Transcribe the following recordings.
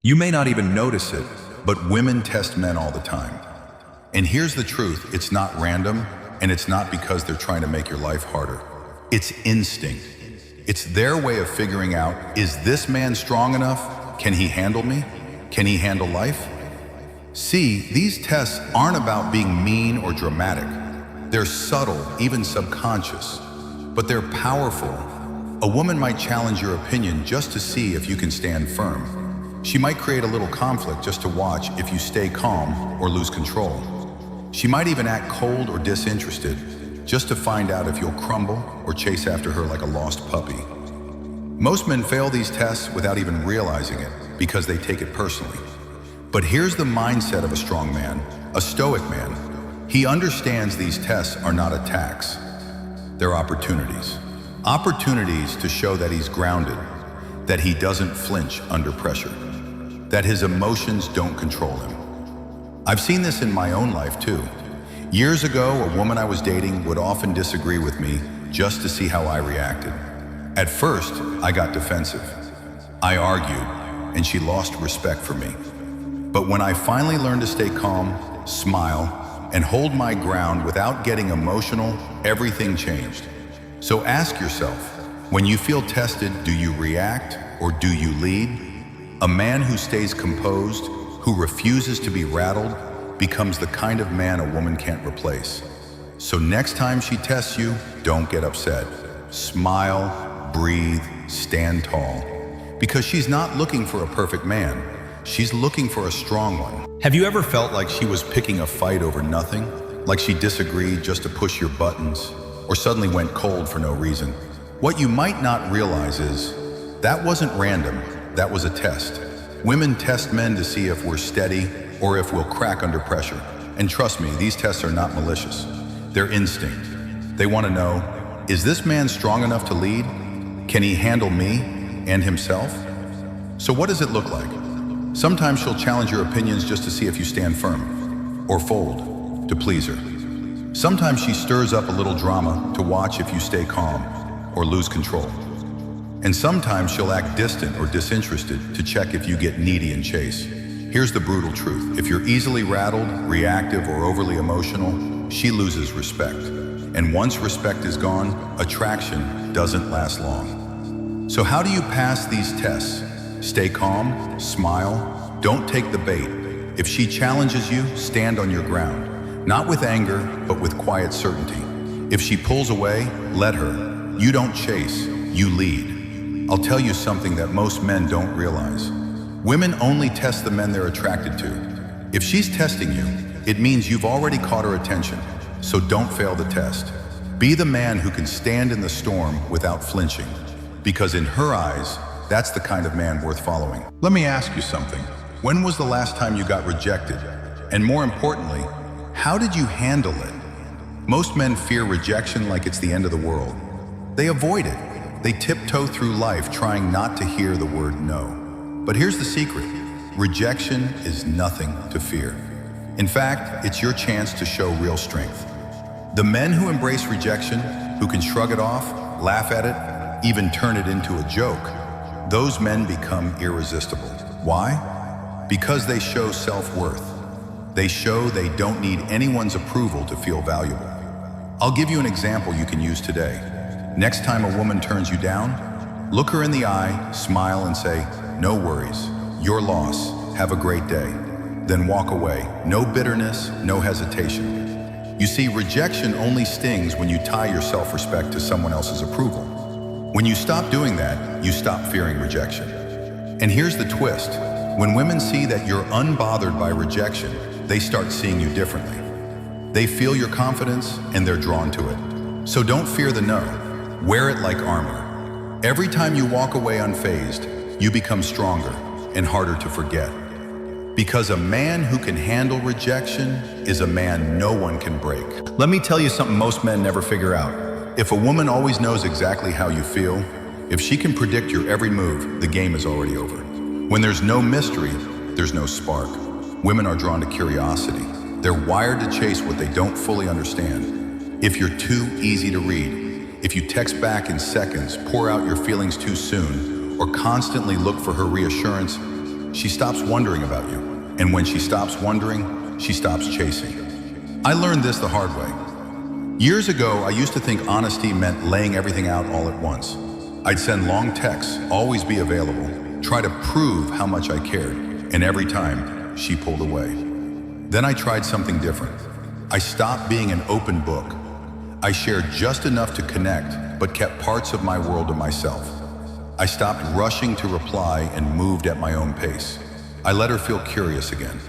You may not even notice it, but women test men all the time. And here's the truth, it's not random, and it's not because they're trying to make your life harder. It's instinct. It's their way of figuring out, is this man strong enough? Can he handle me? Can he handle life? See, these tests aren't about being mean or dramatic. They're subtle, even subconscious, but they're powerful. A woman might challenge your opinion just to see if you can stand firm. She might create a little conflict just to watch if you stay calm or lose control. She might even act cold or disinterested just to find out if you'll crumble or chase after her like a lost puppy. Most men fail these tests without even realizing it because they take it personally. But here's the mindset of a strong man, a stoic man. He understands these tests are not attacks. They're opportunities. Opportunities to show that he's grounded, that he doesn't flinch under pressure, that his emotions don't control him. I've seen this in my own life too. Years ago, a woman I was dating would often disagree with me just to see how I reacted. At first, I got defensive. I argued, and she lost respect for me. But when I finally learned to stay calm, smile, and hold my ground without getting emotional, everything changed. So ask yourself, when you feel tested, do you react or do you lead? A man who stays composed, who refuses to be rattled, becomes the kind of man a woman can't replace. So next time she tests you, don't get upset. Smile, breathe, stand tall. Because she's not looking for a perfect man. She's looking for a strong one. Have you ever felt like she was picking a fight over nothing? Like she disagreed just to push your buttons? Or suddenly went cold for no reason? What you might not realize is, that wasn't random, that was a test. Women test men to see if we're steady or if we'll crack under pressure. And trust me, these tests are not malicious. They're instinct. They want to know, is this man strong enough to lead? Can he handle me and himself? So what does it look like? Sometimes she'll challenge your opinions just to see if you stand firm, or fold, to please her. Sometimes she stirs up a little drama to watch if you stay calm, or lose control. And sometimes she'll act distant or disinterested to check if you get needy and chase. Here's the brutal truth. If you're easily rattled, reactive, or overly emotional, she loses respect. And once respect is gone, attraction doesn't last long. So how do you pass these tests? Stay calm, smile, don't take the bait. If she challenges you, stand on your ground. Not with anger, but with quiet certainty. If she pulls away, let her. You don't chase, you lead. I'll tell you something that most men don't realize. Women only test the men they're attracted to. If she's testing you, it means you've already caught her attention. So don't fail the test. Be the man who can stand in the storm without flinching. Because in her eyes, that's the kind of man worth following. Let me ask you something. When was the last time you got rejected? And more importantly, how did you handle it? Most men fear rejection like it's the end of the world. They avoid it. They tiptoe through life trying not to hear the word no. But here's the secret. Rejection is nothing to fear. In fact, it's your chance to show real strength. The men who embrace rejection, who can shrug it off, laugh at it, even turn it into a joke, those men become irresistible. Why? Because they show self-worth. They show they don't need anyone's approval to feel valuable. I'll give you an example you can use today. Next time a woman turns you down, look her in the eye, smile and say, "No worries, your loss, have a great day." Then walk away. No bitterness, no hesitation. You see, rejection only stings when you tie your self-respect to someone else's approval. When you stop doing that, you stop fearing rejection. And here's the twist. When women see that you're unbothered by rejection, they start seeing you differently. They feel your confidence and they're drawn to it. So don't fear the no. Wear it like armor. Every time you walk away unfazed, you become stronger and harder to forget. Because a man who can handle rejection is a man no one can break. Let me tell you something most men never figure out. If a woman always knows exactly how you feel, if she can predict your every move, the game is already over. When there's no mystery, there's no spark. Women are drawn to curiosity. They're wired to chase what they don't fully understand. If you're too easy to read, if you text back in seconds, pour out your feelings too soon, or constantly look for her reassurance, she stops wondering about you. And when she stops wondering, she stops chasing. I learned this the hard way. Years ago, I used to think honesty meant laying everything out all at once. I'd send long texts, always be available, try to prove how much I cared, and every time, she pulled away. Then I tried something different. I stopped being an open book. I shared just enough to connect, but kept parts of my world to myself. I stopped rushing to reply and moved at my own pace. I let her feel curious again,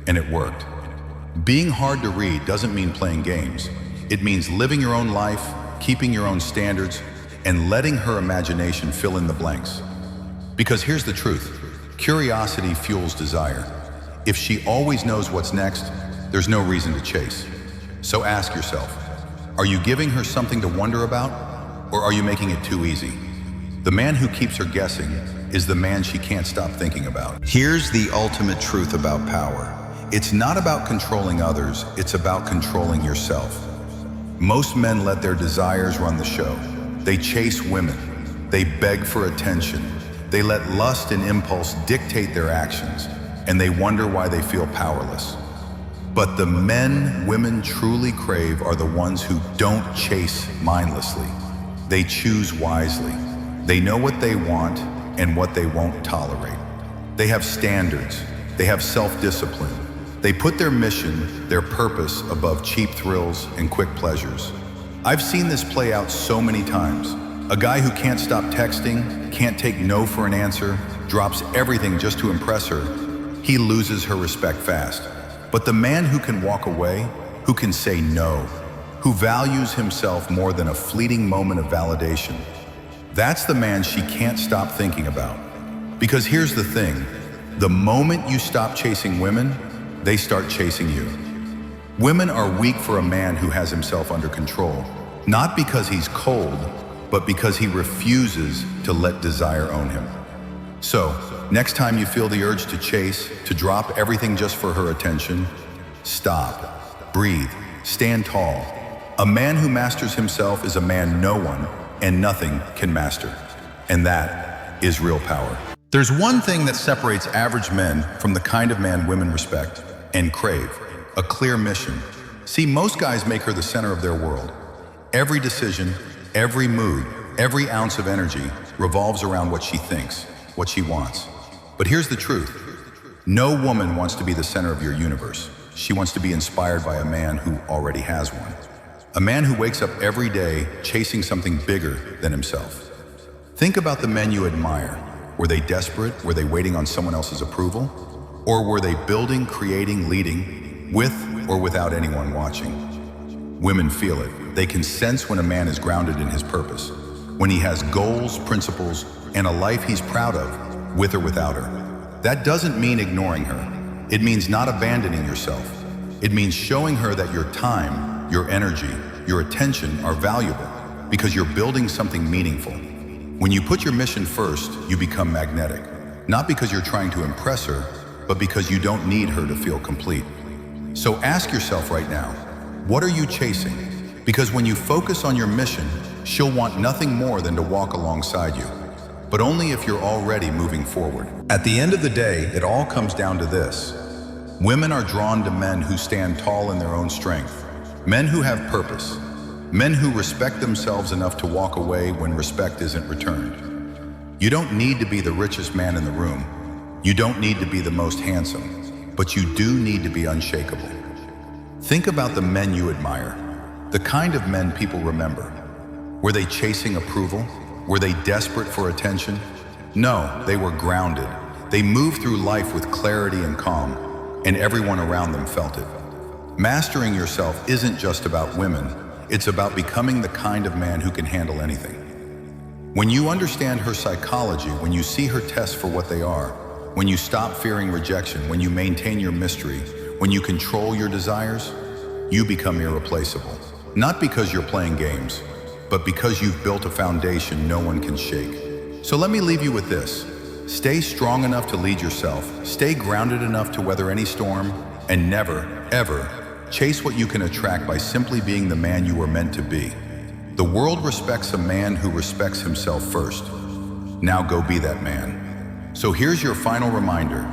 and it worked. Being hard to read doesn't mean playing games. It means living your own life, keeping your own standards, and letting her imagination fill in the blanks. Because here's the truth, curiosity fuels desire. If she always knows what's next, there's no reason to chase. So ask yourself, are you giving her something to wonder about, or are you making it too easy? The man who keeps her guessing is the man she can't stop thinking about. Here's the ultimate truth about power. It's not about controlling others, it's about controlling yourself. Most men let their desires run the show. They chase women. They beg for attention. They let lust and impulse dictate their actions, and they wonder why they feel powerless. But the men women truly crave are the ones who don't chase mindlessly. They choose wisely. They know what they want and what they won't tolerate. They have standards. They have self-discipline. They put their mission, their purpose, above cheap thrills and quick pleasures. I've seen this play out so many times. A guy who can't stop texting, can't take no for an answer, drops everything just to impress her, he loses her respect fast. But the man who can walk away, who can say no, who values himself more than a fleeting moment of validation, that's the man she can't stop thinking about. Because here's the thing, the moment you stop chasing women, they start chasing you. Women are weak for a man who has himself under control, not because he's cold, but because he refuses to let desire own him. So, next time you feel the urge to chase, to drop everything just for her attention, stop, breathe, stand tall. A man who masters himself is a man no one and nothing can master. And that is real power. There's one thing that separates average men from the kind of man women respect and crave, a clear mission. See, most guys make her the center of their world. Every decision, every mood, every ounce of energy revolves around what she thinks, what she wants. But here's the truth. No woman wants to be the center of your universe. She wants to be inspired by a man who already has one. A man who wakes up every day chasing something bigger than himself. Think about the men you admire. Were they desperate? Were they waiting on someone else's approval? Or were they building, creating, leading, with or without anyone watching? Women feel it. They can sense when a man is grounded in his purpose, when he has goals, principles, and a life he's proud of, with or without her. That doesn't mean ignoring her. It means not abandoning yourself. It means showing her that your time, your energy, your attention are valuable because you're building something meaningful. When you put your mission first, you become magnetic. Not because you're trying to impress her, but because you don't need her to feel complete. So ask yourself right now, what are you chasing? Because when you focus on your mission, she'll want nothing more than to walk alongside you, but only if you're already moving forward. At the end of the day, it all comes down to this. Women are drawn to men who stand tall in their own strength, men who have purpose, men who respect themselves enough to walk away when respect isn't returned. You don't need to be the richest man in the room. You don't need to be the most handsome, but you do need to be unshakable. Think about the men you admire, the kind of men people remember. Were they chasing approval? Were they desperate for attention? No, they were grounded. They moved through life with clarity and calm, and everyone around them felt it. Mastering yourself isn't just about women, it's about becoming the kind of man who can handle anything. When you understand her psychology, when you see her tests for what they are, when you stop fearing rejection, when you maintain your mystery, when you control your desires, you become irreplaceable. Not because you're playing games, but because you've built a foundation no one can shake. So let me leave you with this. Stay strong enough to lead yourself, stay grounded enough to weather any storm, and never, ever chase what you can attract by simply being the man you were meant to be. The world respects a man who respects himself first. Now go be that man. So here's your final reminder.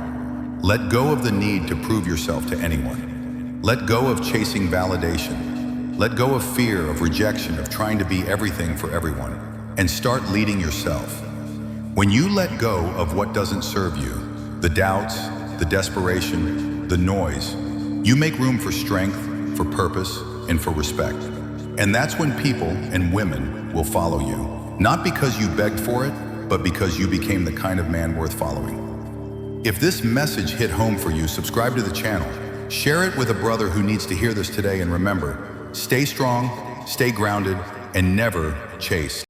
Let go of the need to prove yourself to anyone. Let go of chasing validation. Let go of fear, of rejection, of trying to be everything for everyone, and start leading yourself. When you let go of what doesn't serve you, the doubts, the desperation, the noise, you make room for strength, for purpose, and for respect. And that's when people and women will follow you. Not because you begged for it, but because you became the kind of man worth following. If this message hit home for you, subscribe to the channel. Share it with a brother who needs to hear this today, and remember, stay strong, stay grounded, and never chase.